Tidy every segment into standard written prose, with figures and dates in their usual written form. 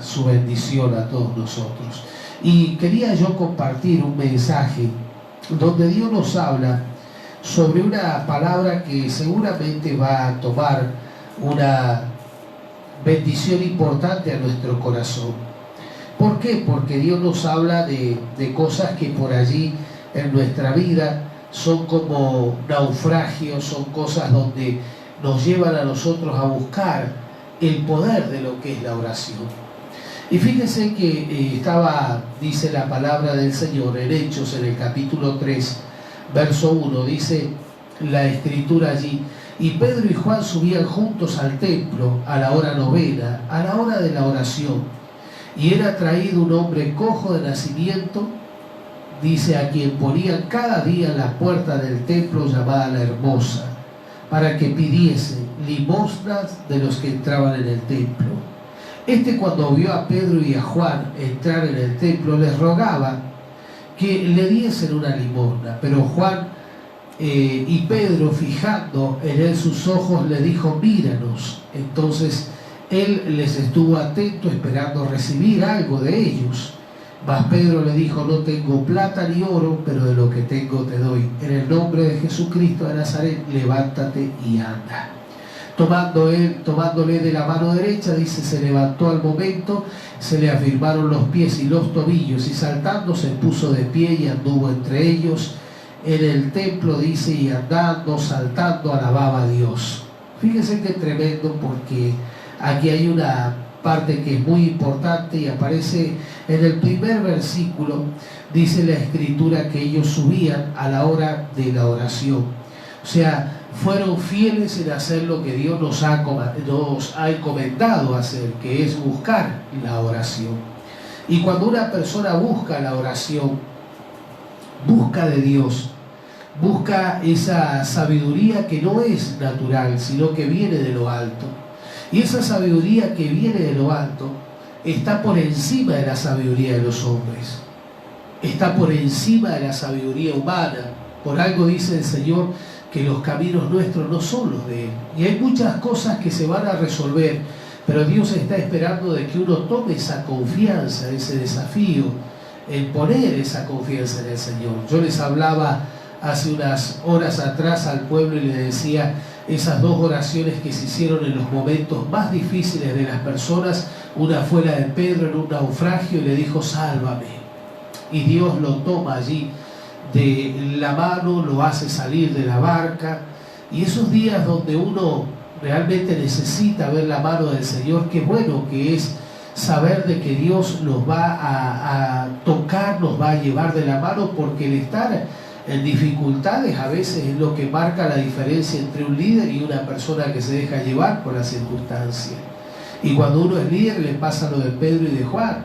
su bendición a todos nosotros. Y quería yo compartir un mensaje donde Dios nos habla sobre una palabra que seguramente va a tomar una bendición importante a nuestro corazón. ¿Por qué? Porque Dios nos habla de cosas que por allí en nuestra vida son como naufragios, son cosas donde nos llevan a nosotros a buscar el poder de lo que es la oración. Y fíjense que dice la palabra del Señor en Hechos, en el capítulo 3, verso 1, dice la escritura allí: y Pedro y Juan subían juntos al templo a la hora novena, a la hora de la oración, y era traído un hombre cojo de nacimiento, dice, a quien ponían cada día en la puerta del templo llamada la Hermosa, para que pidiese limosnas de los que entraban en el templo. Cuando vio a Pedro y a Juan entrar en el templo, les rogaba que le diesen una limosna, pero Juan y Pedro, fijando en él sus ojos, le dijo: míranos. Entonces él les estuvo atento, esperando recibir algo de ellos. Mas Pedro le dijo: no tengo plata ni oro, pero de lo que tengo te doy. En el nombre de Jesucristo de Nazaret, levántate y anda. Tomándole de la mano derecha, dice, se levantó al momento, se le afirmaron los pies y los tobillos, y saltando se puso de pie y anduvo entre ellos en el templo, dice, y andando, saltando, alababa a Dios. Fíjense qué tremendo, porque aquí hay una parte que es muy importante y aparece en el primer versículo. Dice la escritura que ellos subían a la hora de la oración. O sea, fueron fieles en hacer lo que Dios nos ha encomendado hacer, que es buscar la oración. Y cuando una persona busca la oración, busca de Dios, busca esa sabiduría que no es natural, sino que viene de lo alto. Y esa sabiduría que viene de lo alto está por encima de la sabiduría de los hombres, está por encima de la sabiduría humana. Por algo dice el Señor que los caminos nuestros no son los de Él. Y hay muchas cosas que se van a resolver, pero Dios está esperando de que uno tome esa confianza, ese desafío, en poner esa confianza en el Señor. Yo les hablaba hace unas horas atrás al pueblo y le decía esas dos oraciones que se hicieron en los momentos más difíciles de las personas. Una fue la de Pedro en un naufragio y le dijo: sálvame. Y Dios lo toma allí de la mano, lo hace salir de la barca. Y esos días donde uno realmente necesita ver la mano del Señor, qué bueno que es saber de que Dios nos va a tocar, nos va a llevar de la mano, porque el estar en dificultades a veces es lo que marca la diferencia entre un líder y una persona que se deja llevar por las circunstancias. Y cuando uno es líder, le pasa lo de Pedro y de Juan.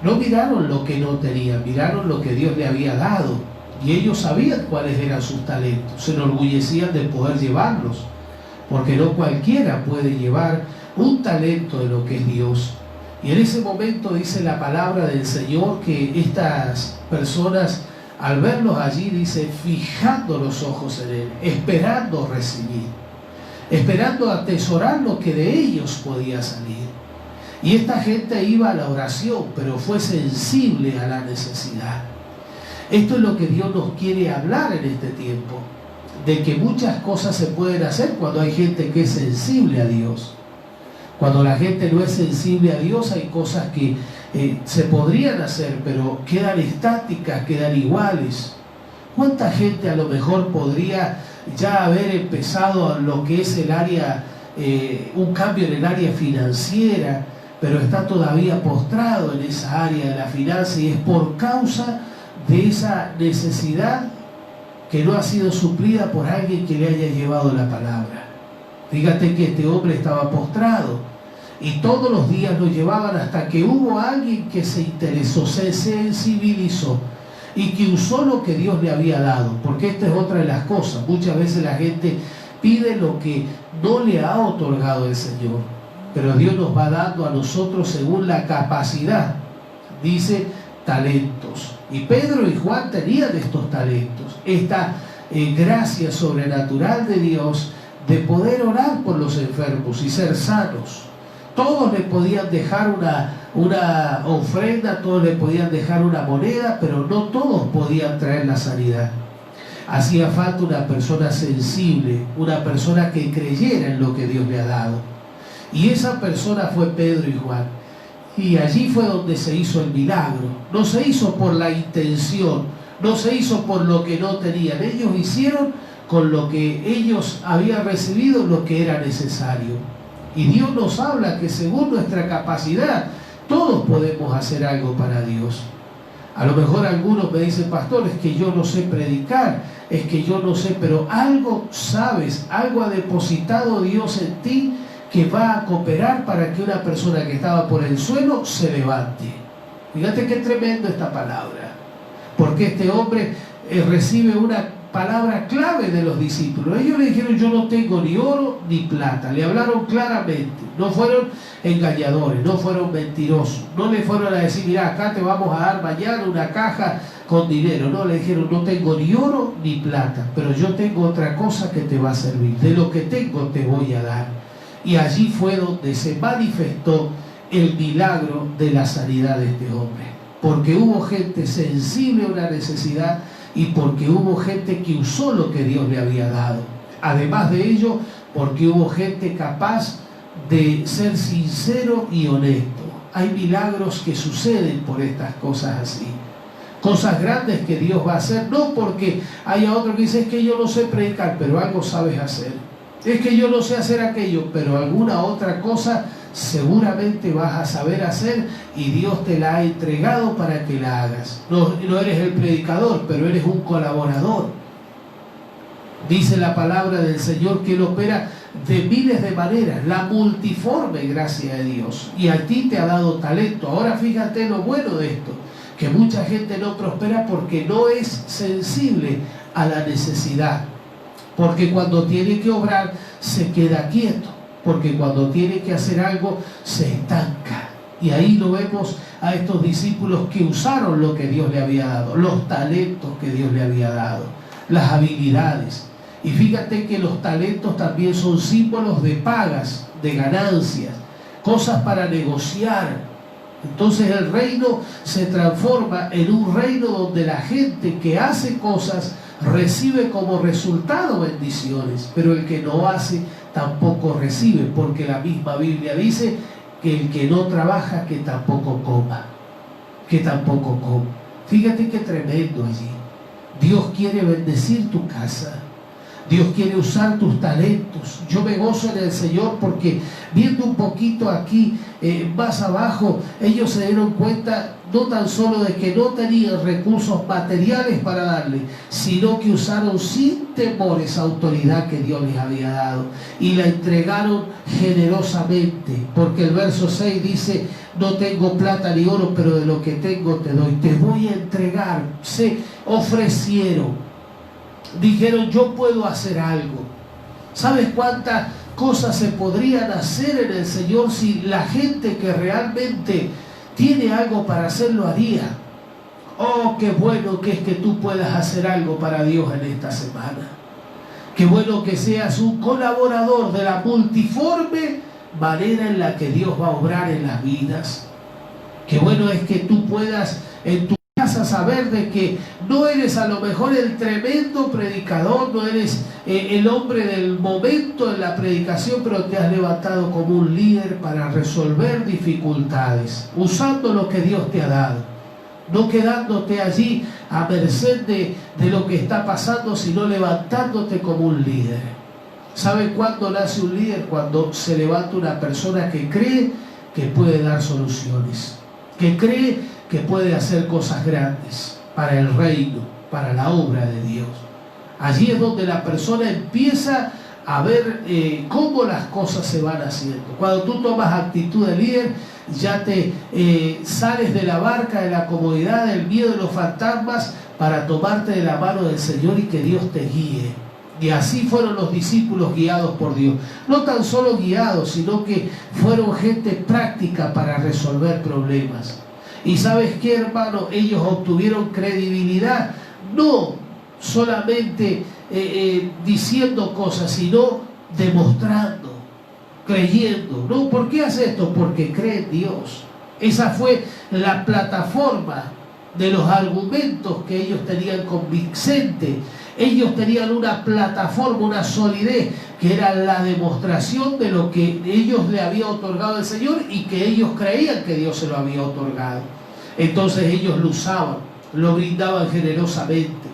No miraron lo que no tenían, miraron lo que Dios le había dado. Y ellos sabían cuáles eran sus talentos, se enorgullecían de poder llevarlos, porque no cualquiera puede llevar un talento de lo que es Dios. Y en ese momento dice la palabra del Señor que estas personas, al verlos allí, dice, fijando los ojos en Él, esperando recibir, esperando atesorar lo que de ellos podía salir. Y esta gente iba a la oración, pero fue sensible a la necesidad. Esto es lo que Dios nos quiere hablar en este tiempo, de que muchas cosas se pueden hacer cuando hay gente que es sensible a Dios. Cuando la gente no es sensible a Dios, hay cosas que se podrían hacer, pero quedan estáticas, quedan iguales. ¿Cuánta gente a lo mejor podría ya haber empezado lo que es el área, un cambio en el área financiera, pero está todavía postrado en esa área de la finanza, y es por causa de esa necesidad que no ha sido suplida por alguien que le haya llevado la palabra? Fíjate que este hombre estaba postrado y todos los días lo llevaban, hasta que hubo alguien que se interesó, se sensibilizó y que usó lo que Dios le había dado. Porque esta es otra de las cosas: muchas veces la gente pide lo que no le ha otorgado el Señor, pero Dios nos va dando a nosotros según la capacidad. Dice talentos, y Pedro y Juan tenían estos talentos, esta gracia sobrenatural de Dios de poder orar por los enfermos y ser sanos. Todos le podían dejar una ofrenda, todos le podían dejar una moneda, pero no todos podían traer la sanidad. Hacía falta una persona sensible, una persona que creyera en lo que Dios le ha dado. Y esa persona fue Pedro y Juan. Y allí fue donde se hizo el milagro. No se hizo por la intención, no se hizo por lo que no tenían. Ellos hicieron con lo que ellos habían recibido lo que era necesario. Y Dios nos habla que según nuestra capacidad, todos podemos hacer algo para Dios. A lo mejor algunos me dicen, pastor, es que yo no sé predicar, es que yo no sé, pero algo sabes, algo ha depositado Dios en ti que va a cooperar para que una persona que estaba por el suelo se levante. Fíjate qué tremendo esta palabra, porque este hombre recibe una palabra clave de los discípulos. Ellos le dijeron, yo no tengo ni oro ni plata. Le hablaron claramente, no fueron engañadores, no fueron mentirosos, no le fueron a decir, mira, acá te vamos a dar mañana una caja con dinero. No, le dijeron, no tengo ni oro ni plata, pero yo tengo otra cosa que te va a servir. De lo que tengo te voy a dar. Y allí fue donde se manifestó el milagro de la sanidad de este hombre, porque hubo gente sensible a una necesidad y porque hubo gente que usó lo que Dios le había dado. Además de ello, porque hubo gente capaz de ser sincero y honesto. Hay milagros que suceden por estas cosas así. Cosas grandes que Dios va a hacer, no porque haya otro que dice, es que yo no sé predicar, pero algo sabes hacer. Es que yo no sé hacer aquello, pero alguna otra cosa seguramente vas a saber hacer y Dios te la ha entregado para que la hagas. No eres el predicador, pero eres un colaborador. Dice la palabra del Señor que Él opera de miles de maneras, la multiforme gracia de Dios. Y a ti te ha dado talento. Ahora fíjate lo bueno de esto, que mucha gente no prospera porque no es sensible a la necesidad. Porque cuando tiene que obrar se queda quieto, porque cuando tiene que hacer algo se estanca. Y ahí lo vemos a estos discípulos que usaron lo que Dios le había dado, los talentos que Dios le había dado, las habilidades. Y fíjate que los talentos también son símbolos de pagas, de ganancias, cosas para negociar. Entonces el reino se transforma en un reino donde la gente que hace cosas recibe como resultado bendiciones, pero el que no hace tampoco recibe, porque la misma Biblia dice que el que no trabaja, que tampoco coma, que tampoco coma. Fíjate qué tremendo allí. Dios quiere bendecir tu casa. Dios quiere usar tus talentos. Yo me gozo en el Señor porque viendo un poquito aquí más abajo, ellos se dieron cuenta no tan solo de que no tenían recursos materiales para darle, sino que usaron sin temor esa autoridad que Dios les había dado y la entregaron generosamente, porque el verso 6 dice, no tengo plata ni oro, pero de lo que tengo te doy, te voy a entregar. Se ofrecieron. Dijeron, yo puedo hacer algo. ¿Sabes cuántas cosas se podrían hacer en el Señor si la gente que realmente tiene algo para hacer lo haría? Oh, qué bueno que es que tú puedas hacer algo para Dios en esta semana. Qué bueno que seas un colaborador de la multiforme manera en la que Dios va a obrar en las vidas. Qué bueno es que tú puedas en tu a saber de que no eres a lo mejor el tremendo predicador, no eres el hombre del momento en la predicación, pero te has levantado como un líder para resolver dificultades, usando lo que Dios te ha dado, no quedándote allí a merced de lo que está pasando, sino levantándote como un líder. ¿Saben cuándo nace un líder? Cuando se levanta una persona que cree que puede dar soluciones, que cree que puede hacer cosas grandes para el reino, para la obra de Dios. Allí es donde la persona empieza a ver cómo las cosas se van haciendo. Cuando tú tomas actitud de líder, ya te sales de la barca, de la comodidad, del miedo de los fantasmas, para tomarte de la mano del Señor y que Dios te guíe. Y así fueron los discípulos guiados por Dios. No tan solo guiados, sino que fueron gente práctica para resolver problemas. Y ¿sabes qué, hermano? Ellos obtuvieron credibilidad, no solamente diciendo cosas, sino demostrando. creyendo. No, ¿por qué hace esto? Porque cree en Dios. Esa fue la plataforma de los argumentos que ellos tenían convincente. Ellos tenían una plataforma, una solidez, que era la demostración de lo que ellos le había otorgado el Señor y que ellos creían que Dios se lo había otorgado. Entonces ellos lo usaban, lo brindaban generosamente,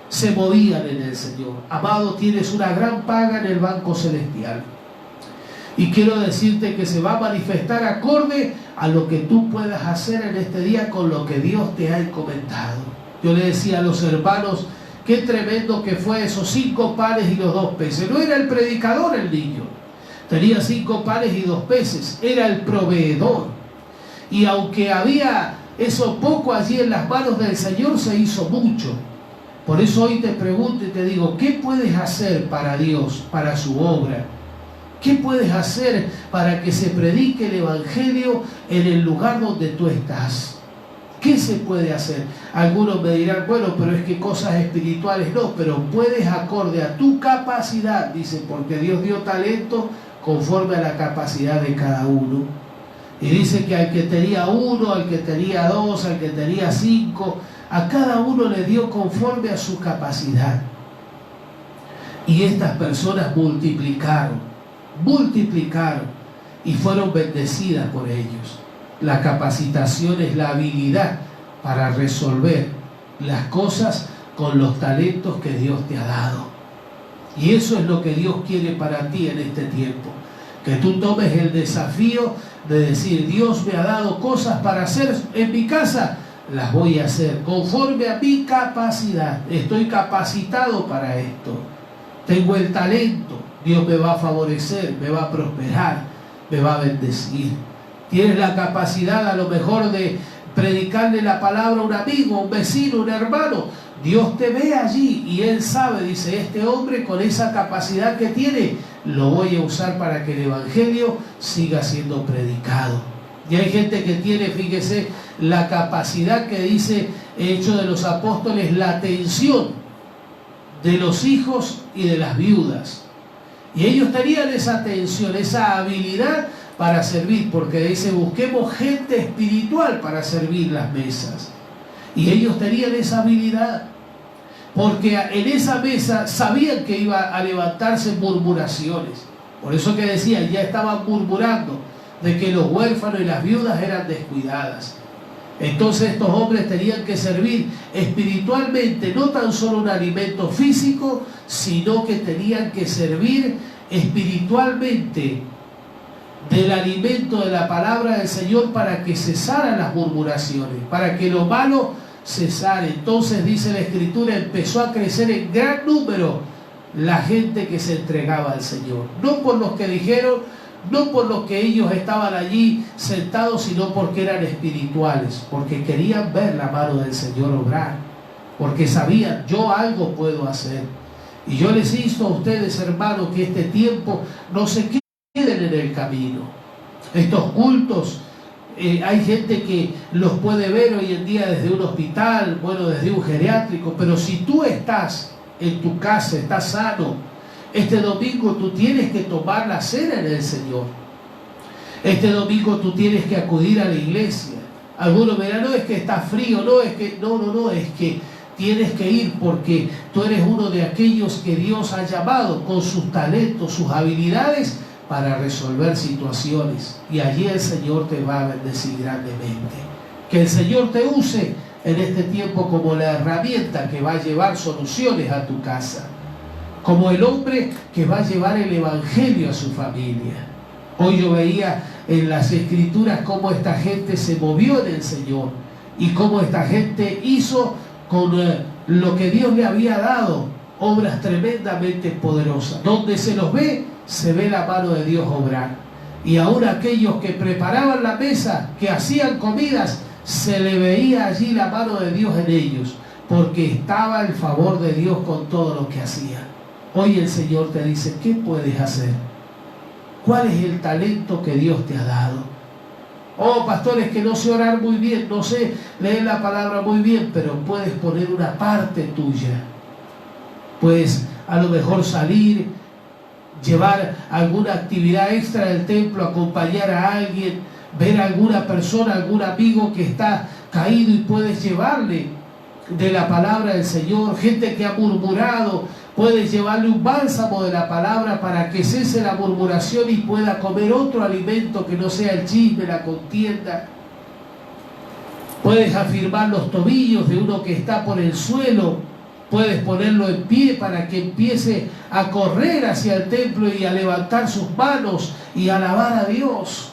se movían en el Señor. Amado, tienes una gran paga en el banco celestial. Y quiero decirte que se va a manifestar acorde a lo que tú puedas hacer en este día con lo que Dios te ha encomendado. Yo le decía a los hermanos, qué tremendo que fue esos 5 panes y los 2 peces. No era el predicador el niño. Tenía 5 panes y 2 peces. Era el proveedor. Y aunque había eso poco allí en las manos del Señor, se hizo mucho. Por eso hoy te pregunto y te digo, ¿qué puedes hacer para Dios, para su obra? ¿Qué puedes hacer para que se predique el Evangelio en el lugar donde tú estás? ¿Qué se puede hacer? Algunos me dirán, bueno, pero es que cosas espirituales no, pero puedes acorde a tu capacidad, dice, porque Dios dio talento conforme a la capacidad de cada uno. Y dice que al que tenía 1, al que tenía 2, al que tenía 5, a cada uno le dio conforme a su capacidad. Y estas personas multiplicaron y fueron bendecidas por ellos. La capacitación es la habilidad para resolver las cosas con los talentos que Dios te ha dado. Y eso es lo que Dios quiere para ti en este tiempo. Que tú tomes el desafío de decir, Dios me ha dado cosas para hacer en mi casa, las voy a hacer conforme a mi capacidad. Estoy capacitado para esto. Tengo el talento. Dios me va a favorecer, me va a prosperar, me va a bendecir. Tienes la capacidad a lo mejor de predicarle la palabra a un amigo, un vecino, un hermano. Dios te ve allí y Él sabe, dice, este hombre con esa capacidad que tiene, lo voy a usar para que el Evangelio siga siendo predicado. Y hay gente que tiene, fíjese, la capacidad que dice Hechos de los Apóstoles, la atención de los hijos y de las viudas. Y ellos tenían esa atención, esa habilidad para servir, porque dice, busquemos gente espiritual para servir las mesas. Y ellos tenían esa habilidad, porque en esa mesa sabían que iba a levantarse murmuraciones. Por eso que decían, ya estaban murmurando de que los huérfanos y las viudas eran descuidadas. Entonces estos hombres tenían que servir espiritualmente, no tan solo un alimento físico, sino que tenían que servir espiritualmente del alimento de la palabra del Señor para que cesaran las murmuraciones, para que lo malo cesara. Entonces dice la Escritura, empezó a crecer en gran número la gente que se entregaba al Señor, no por los que dijeron, no por los que ellos estaban allí sentados, sino porque eran espirituales, porque querían ver la mano del Señor obrar, porque sabían, yo algo puedo hacer. Y yo les insto a ustedes, hermanos, que este tiempo no se queden en el camino. Estos cultos, hay gente que los puede ver hoy en día desde un hospital, bueno, desde un geriátrico, pero si tú estás en tu casa, estás sano, este domingo tú tienes que tomar la cena en el Señor. Este domingo tú tienes que acudir a la iglesia. Algunos me dirán, no, es que está frío, no, es que, no, es que tienes que ir porque tú eres uno de aquellos que Dios ha llamado con sus talentos, sus habilidades para resolver situaciones. Y allí el Señor te va a bendecir grandemente. Que el Señor te use en este tiempo como la herramienta que va a llevar soluciones a tu casa, como el hombre que va a llevar el Evangelio a su familia. Hoy yo veía en las Escrituras cómo esta gente se movió en el Señor y cómo esta gente hizo con lo que Dios le había dado obras tremendamente poderosas. Donde se los ve, se ve la mano de Dios obrar. Y aún aquellos que preparaban la mesa, que hacían comidas, se le veía allí la mano de Dios en ellos, porque estaba el favor de Dios con todo lo que hacían. Hoy el Señor te dice, ¿qué puedes hacer? ¿Cuál es el talento que Dios te ha dado? Oh, pastores, que no sé orar muy bien, no sé leer la palabra muy bien, pero puedes poner una parte tuya. Puedes a lo mejor salir, llevar alguna actividad extra del templo, acompañar a alguien, ver a alguna persona, algún amigo que está caído y puedes llevarle de la palabra del Señor, gente que ha murmurado, puedes llevarle un bálsamo de la palabra para que cese la murmuración y pueda comer otro alimento que no sea el chisme, la contienda. Puedes afirmar los tobillos de uno que está por el suelo, puedes ponerlo en pie para que empiece a correr hacia el templo y a levantar sus manos y alabar a Dios.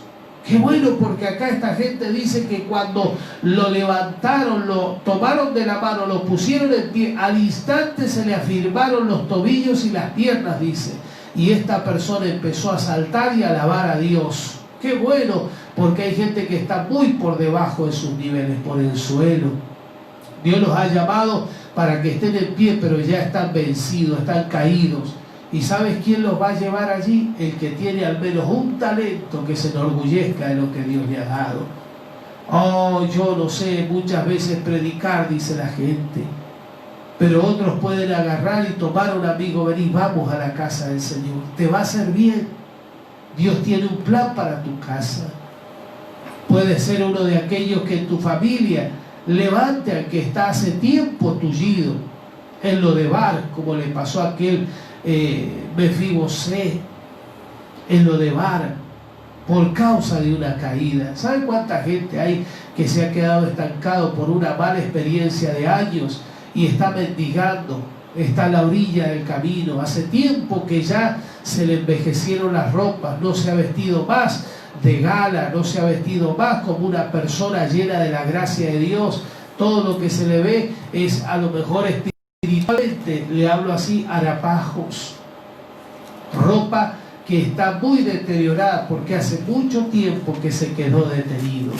Qué bueno, porque acá esta gente dice que cuando lo levantaron, lo tomaron de la mano, lo pusieron en pie, al instante se le afirmaron los tobillos y las piernas, dice. Y esta persona empezó a saltar y a alabar a Dios. Qué bueno, porque hay gente que está muy por debajo de sus niveles, por el suelo. Dios los ha llamado para que estén en pie, pero ya están vencidos, están caídos. ¿Y sabes quién los va a llevar allí? El que tiene al menos un talento, que se enorgullezca de lo que Dios le ha dado. Oh, yo no sé muchas veces predicar, dice la gente, pero otros pueden agarrar y tomar a un amigo, vení, vamos a la casa del Señor, te va a hacer bien. Dios tiene un plan para tu casa. Puede ser uno de aquellos que en tu familia levante al que está hace tiempo tullido en lo de Bar, como le pasó a aquel Mefibosé en lo de Bar, por causa de una caída. ¿Saben cuánta gente hay que se ha quedado estancado por una mala experiencia de años y está mendigando, está a la orilla del camino? Hace tiempo que ya se le envejecieron las ropas, no se ha vestido más de gala, no se ha vestido más como una persona llena de la gracia de Dios. Todo lo que se le ve es a lo mejor espiritualmente, le hablo así, harapajos, ropa que está muy deteriorada porque hace mucho tiempo que se quedó detenido.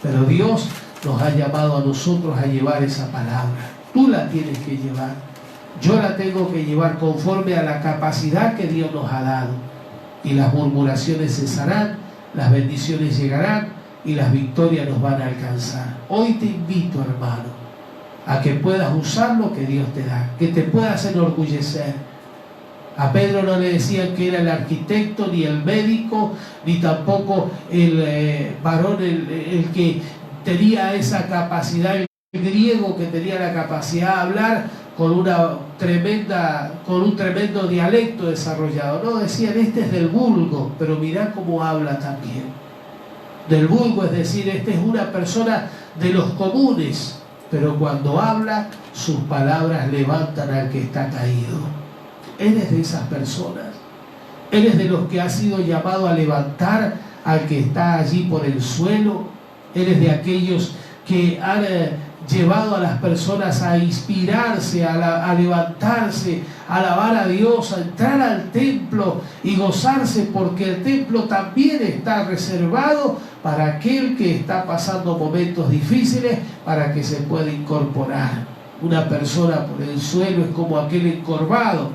Pero Dios nos ha llamado a nosotros a llevar esa palabra. Tú la tienes que llevar, yo la tengo que llevar conforme a la capacidad que Dios nos ha dado, y las murmuraciones cesarán, las bendiciones llegarán y las victorias nos van a alcanzar. Hoy te invito, hermano, a que puedas usar lo que Dios te da, que te puedas enorgullecer. A Pedro no le decían que era el arquitecto, ni el médico, ni tampoco el varón, el que tenía esa capacidad, el griego que tenía la capacidad de hablar con un tremendo dialecto desarrollado. No, decían, este es del vulgo, pero mirá cómo habla también. Del vulgo, es decir, este es una persona de los comunes, pero cuando habla, sus palabras levantan al que está caído. Eres de esas personas. Eres de los que ha sido llamado a levantar al que está allí por el suelo. Eres de aquellos que han llevado a las personas a inspirarse, a levantarse, a alabar a Dios, a entrar al templo y gozarse, porque el templo también está reservado para aquel que está pasando momentos difíciles, para que se pueda incorporar. Una persona por el suelo es como aquel encorvado,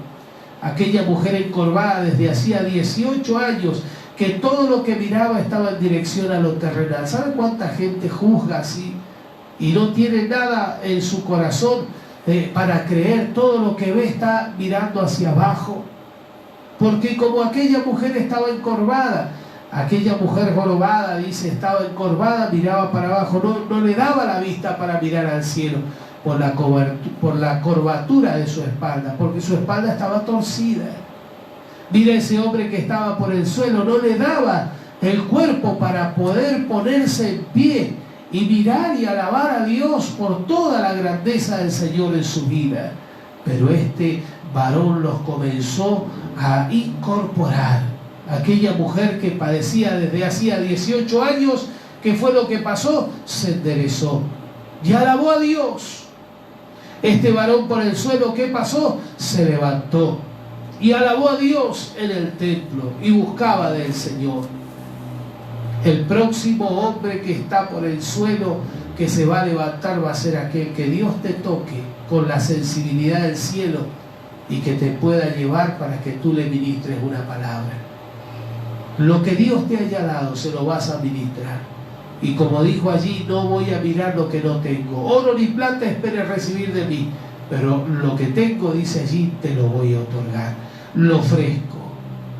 aquella mujer encorvada desde hacía 18 años, que todo lo que miraba estaba en dirección a lo terrenal. ¿Sabe cuánta gente juzga así? Y no tiene nada en su corazón para creer, todo lo que ve está mirando hacia abajo. Porque como aquella mujer estaba encorvada, aquella mujer jorobada, dice, estaba encorvada, miraba para abajo, no le daba la vista para mirar al cielo por la curvatura de su espalda, porque su espalda estaba torcida. Mira ese hombre que estaba por el suelo, no le daba el cuerpo para poder ponerse en pie y mirar y alabar a Dios por toda la grandeza del Señor en su vida. Pero este varón los comenzó a incorporar. Aquella mujer que padecía desde hacía 18 años, ¿qué fue lo que pasó? Se enderezó y alabó a Dios. Este varón por el suelo, ¿qué pasó? Se levantó y alabó a Dios en el templo y buscaba del Señor. El próximo hombre que está por el suelo, que se va a levantar, va a ser aquel que Dios te toque con la sensibilidad del cielo y que te pueda llevar para que tú le ministres una palabra. Lo que Dios te haya dado, se lo vas a ministrar. Y como dijo allí, no voy a mirar lo que no tengo. Oro ni plata esperes recibir de mí, pero lo que tengo, dice allí, te lo voy a otorgar. Lo ofrezco.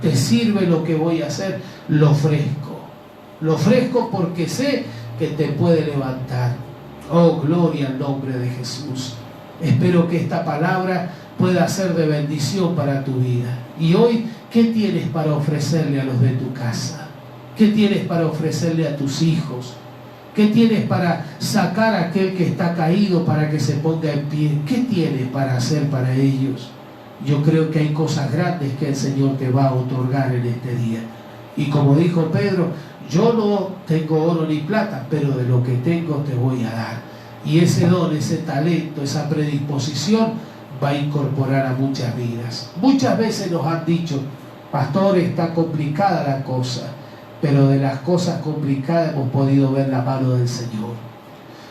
¿Te sirve lo que voy a hacer? Lo ofrezco. Lo ofrezco porque sé que te puede levantar. Oh, gloria al nombre de Jesús. Espero que esta palabra pueda ser de bendición para tu vida. Y hoy, ¿qué tienes para ofrecerle a los de tu casa? ¿Qué tienes para ofrecerle a tus hijos? ¿Qué tienes para sacar a aquel que está caído para que se ponga en pie? ¿Qué tienes para hacer para ellos? Yo creo que hay cosas grandes que el Señor te va a otorgar en este día. Y como dijo Pedro, yo no tengo oro ni plata, pero de lo que tengo te voy a dar. Y ese don, ese talento, esa predisposición va a incorporar a muchas vidas. Muchas veces nos han dicho, pastor, está complicada la cosa, pero de las cosas complicadas hemos podido ver la mano del Señor.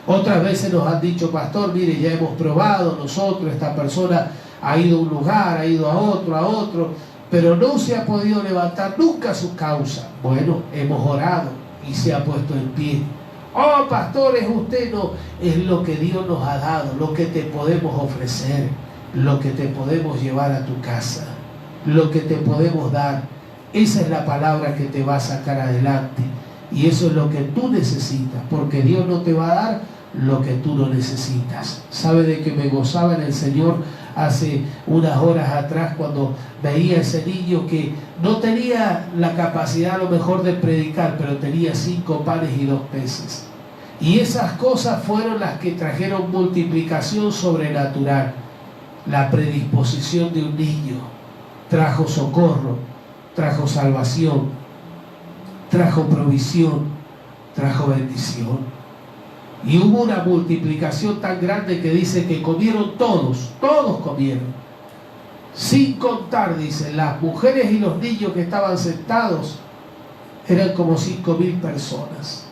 Otras veces nos han dicho, pastor, mire, ya hemos probado nosotros, esta persona ha ido a un lugar, ha ido a otro, pero no se ha podido levantar nunca su causa. Bueno, hemos orado y se ha puesto en pie. Oh, pastor, es usted, no, es lo que Dios nos ha dado, lo que te podemos ofrecer, lo que te podemos llevar a tu casa, lo que te podemos dar. Esa es la palabra que te va a sacar adelante. Y eso es lo que tú necesitas, porque Dios no te va a dar lo que tú no necesitas. ¿Sabe de que me gozaba en el Señor hace unas horas atrás cuando veía a ese niño que no tenía la capacidad a lo mejor de predicar, pero tenía 5 panes y 2 peces? Y esas cosas fueron las que trajeron multiplicación sobrenatural. La predisposición de un niño trajo socorro, trajo salvación, trajo provisión, trajo bendición. Y hubo una multiplicación tan grande que dice que comieron todos comieron. Sin contar, dice, las mujeres y los niños que estaban sentados, eran como 5.000 personas.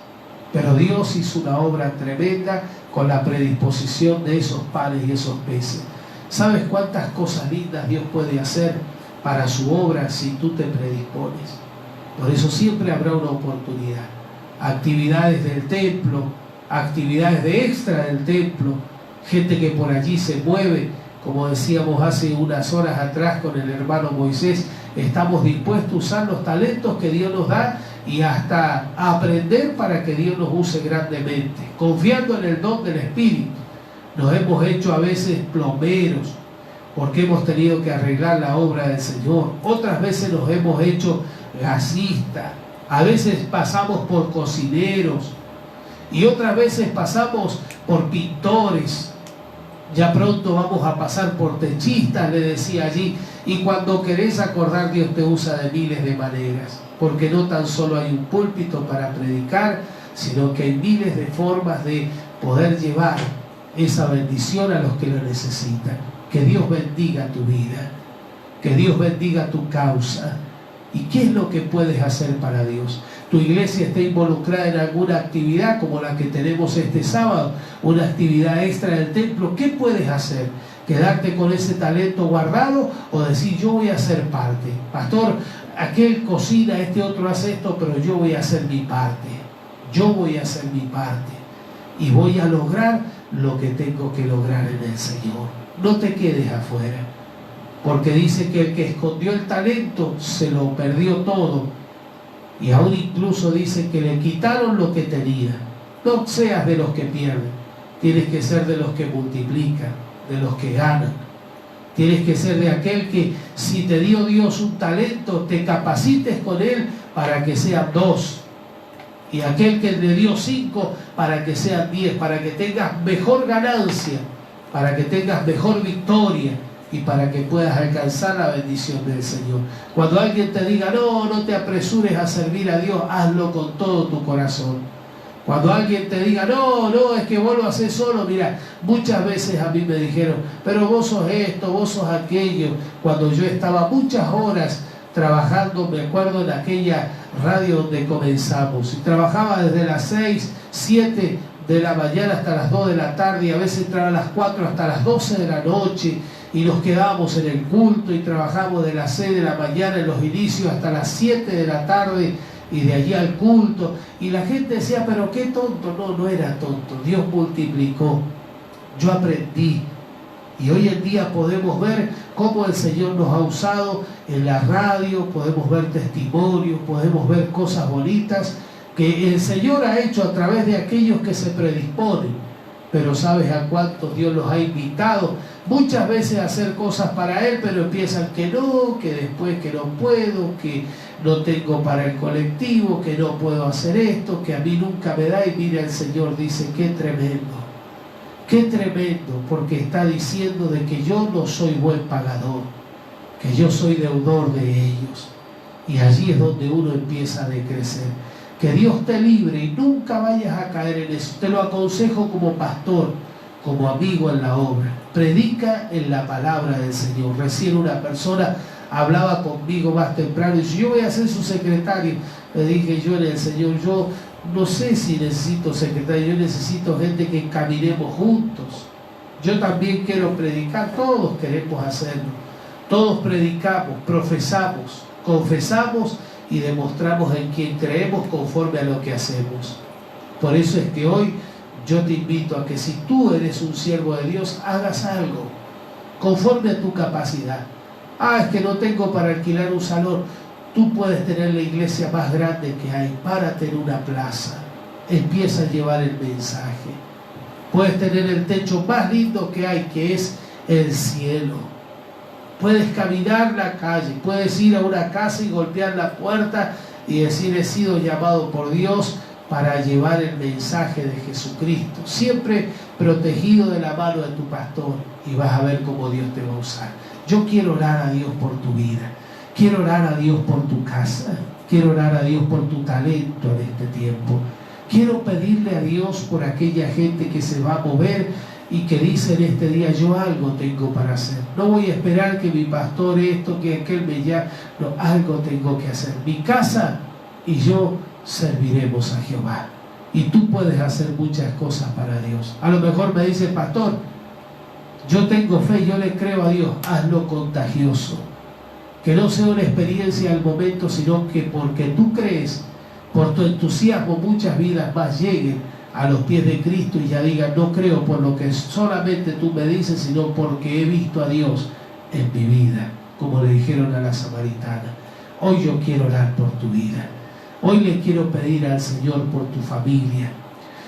Pero Dios hizo una obra tremenda con la predisposición de esos panes y esos peces. ¿Sabes cuántas cosas lindas Dios puede hacer para su obra si tú te predispones? Por eso siempre habrá una oportunidad. Actividades del templo, actividades de extra del templo, gente que por allí se mueve, como decíamos hace unas horas atrás con el hermano Moisés. Estamos dispuestos a usar los talentos que Dios nos da y hasta a aprender para que Dios nos use grandemente, confiando en el don del Espíritu. Nos hemos hecho a veces plomeros porque hemos tenido que arreglar la obra del Señor. Otras veces nos hemos hecho gasistas, a veces pasamos por cocineros y otras veces pasamos por pintores. Ya pronto vamos a pasar por techistas, le decía allí. Y cuando querés acordar, Dios te usa de miles de maneras, porque no tan solo hay un púlpito para predicar, sino que hay miles de formas de poder llevar esa bendición a los que lo necesitan. Que Dios bendiga tu vida, que Dios bendiga tu causa. ¿Y qué es lo que puedes hacer para Dios? Tu iglesia está involucrada en alguna actividad como la que tenemos este sábado, una actividad extra del templo. ¿Qué puedes hacer? ¿Quedarte con ese talento guardado o decir yo voy a ser parte? Pastor, aquel cocina, este otro hace esto, pero yo voy a hacer mi parte. Yo voy a hacer mi parte y voy a lograr lo que tengo que lograr en el Señor. No te quedes afuera, porque dice que el que escondió el talento se lo perdió todo. Y aún incluso dice que le quitaron lo que tenía. No seas de los que pierden. Tienes que ser de los que multiplican, de los que ganan. Tienes que ser de aquel que, si te dio Dios un talento, te capacites con él para que sean 2. Y aquel que le dio 5 para que sean 10, para que tengas mejor ganancia, para que tengas mejor victoria y para que puedas alcanzar la bendición del Señor. Cuando alguien te diga, no te apresures a servir a Dios, hazlo con todo tu corazón. Cuando alguien te diga, no, es que vos lo haces solo, mira, muchas veces a mí me dijeron, pero vos sos esto, vos sos aquello. Cuando yo estaba muchas horas trabajando, me acuerdo en aquella radio donde comenzamos, y trabajaba desde las 6, 7 de la mañana hasta las 2 de la tarde, y a veces entraba a las 4 hasta las 12 de la noche, y nos quedábamos en el culto y trabajamos de las 6 de la mañana en los inicios hasta las 7 de la tarde y de allí al culto. Y la gente decía, pero qué tonto. No era tonto. Dios multiplicó. Yo aprendí. Y hoy en día podemos ver cómo el Señor nos ha usado en la radio, podemos ver testimonios, podemos ver cosas bonitas que el Señor ha hecho a través de aquellos que se predisponen. Pero ¿sabes a cuántos Dios los ha invitado? Muchas veces a hacer cosas para Él, pero empiezan que no, que después que no puedo, que no tengo para el colectivo, que no puedo hacer esto, que a mí nunca me da. Y mira, el Señor dice, qué tremendo, porque está diciendo de que yo no soy buen pagador, que yo soy deudor de ellos. Y allí es donde uno empieza a decrecer. Que Dios te libre y nunca vayas a caer en eso. Te lo aconsejo como pastor, como amigo en la obra. Predica en la palabra del Señor. Recién una persona hablaba conmigo más temprano y dice, yo voy a ser su secretario. Le dije yo en el Señor, yo no sé si necesito secretario, yo necesito gente que caminemos juntos. Yo también quiero predicar, todos queremos hacerlo. Todos predicamos, profesamos, confesamos y demostramos en quien creemos conforme a lo que hacemos. Por eso es que hoy yo te invito a que si tú eres un siervo de Dios, hagas algo conforme a tu capacidad. Es que no tengo para alquilar un salón. Tú puedes tener la iglesia más grande que hay, párate en una plaza, empieza a llevar el mensaje. Puedes tener el techo más lindo que hay, que es el cielo. Puedes caminar la calle, puedes ir a una casa y golpear la puerta y decir, he sido llamado por Dios para llevar el mensaje de Jesucristo, siempre protegido de la mano de tu pastor, y vas a ver cómo Dios te va a usar. Yo quiero orar a Dios por tu vida, quiero orar a Dios por tu casa, quiero orar a Dios por tu talento en este tiempo. Quiero pedirle a Dios por aquella gente que se va a mover y que dice en este día, yo algo tengo para hacer. No voy a esperar que mi pastor esto, que aquel me llame. No, algo tengo que hacer. Mi casa y yo serviremos a Jehová. Y tú puedes hacer muchas cosas para Dios. A lo mejor me dice, pastor, yo tengo fe, yo le creo a Dios. Hazlo contagioso. Que no sea una experiencia al momento, sino que porque tú crees, por tu entusiasmo, muchas vidas más lleguen a los pies de Cristo y ya digan, no creo por lo que solamente tú me dices, sino porque he visto a Dios en mi vida, como le dijeron a la samaritana. Hoy yo quiero orar por tu vida. Hoy le quiero pedir al Señor por tu familia.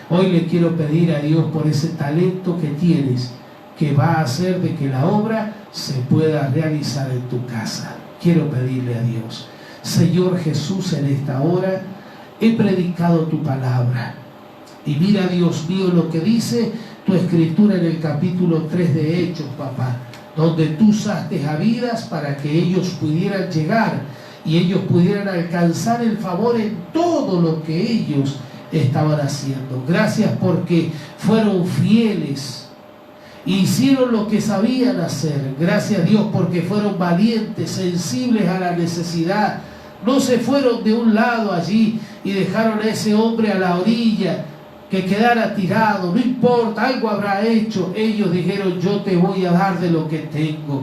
Hoy le quiero pedir a Dios por ese talento que tienes, que va a hacer de que la obra se pueda realizar en tu casa. Quiero pedirle a Dios, Señor Jesús, en esta hora he predicado tu palabra. Y mira, Dios mío, lo que dice tu escritura en el capítulo 3 de Hechos, papá, donde tú usaste a vidas para que ellos pudieran llegar y ellos pudieran alcanzar el favor en todo lo que ellos estaban haciendo. Gracias porque fueron fieles, hicieron lo que sabían hacer. Gracias, Dios, porque fueron valientes, sensibles a la necesidad. No se fueron de un lado allí y dejaron a ese hombre a la orilla, que quedara tirado, no importa, algo habrá hecho. Ellos dijeron, yo te voy a dar de lo que tengo.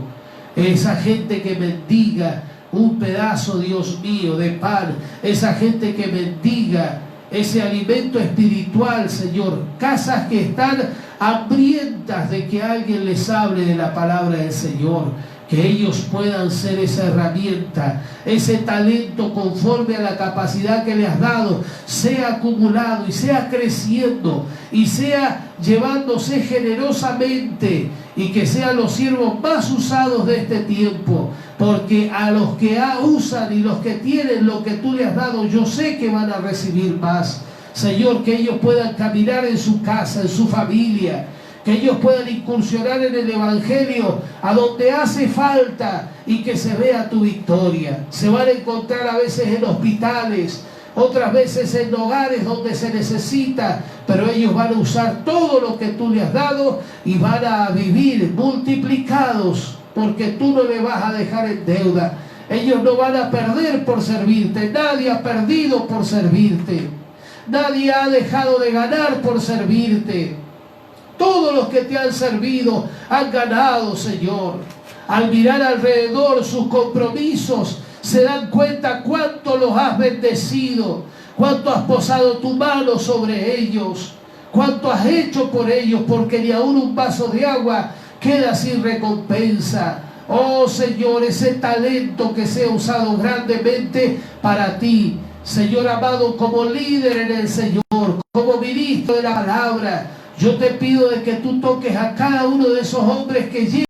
Esa gente que mendiga un pedazo, Dios mío, de pan, esa gente que mendiga ese alimento espiritual, Señor, casas que están hambrientas de que alguien les hable de la palabra del Señor, que ellos puedan ser esa herramienta, ese talento conforme a la capacidad que le has dado, sea acumulado y sea creciendo y sea llevándose generosamente, y que sean los siervos más usados de este tiempo, porque a los que usan y los que tienen lo que tú le has dado, yo sé que van a recibir más. Señor, que ellos puedan caminar en su casa, en su familia, que ellos puedan incursionar en el Evangelio a donde hace falta y que se vea tu victoria. Se van a encontrar a veces en hospitales, otras veces en hogares donde se necesita, pero ellos van a usar todo lo que tú les has dado y van a vivir multiplicados, porque tú no les vas a dejar en deuda. Ellos no van a perder por servirte. Nadie ha perdido por servirte. Nadie ha dejado de ganar por servirte. Todos los que te han servido han ganado, Señor. Al mirar alrededor sus compromisos, se dan cuenta cuánto los has bendecido, cuánto has posado tu mano sobre ellos, cuánto has hecho por ellos, porque ni aún un vaso de agua queda sin recompensa. Oh Señor, ese talento que sea usado grandemente para ti, Señor amado, como líder en el Señor, como ministro de la palabra, yo te pido de que tú toques a cada uno de esos hombres que llevan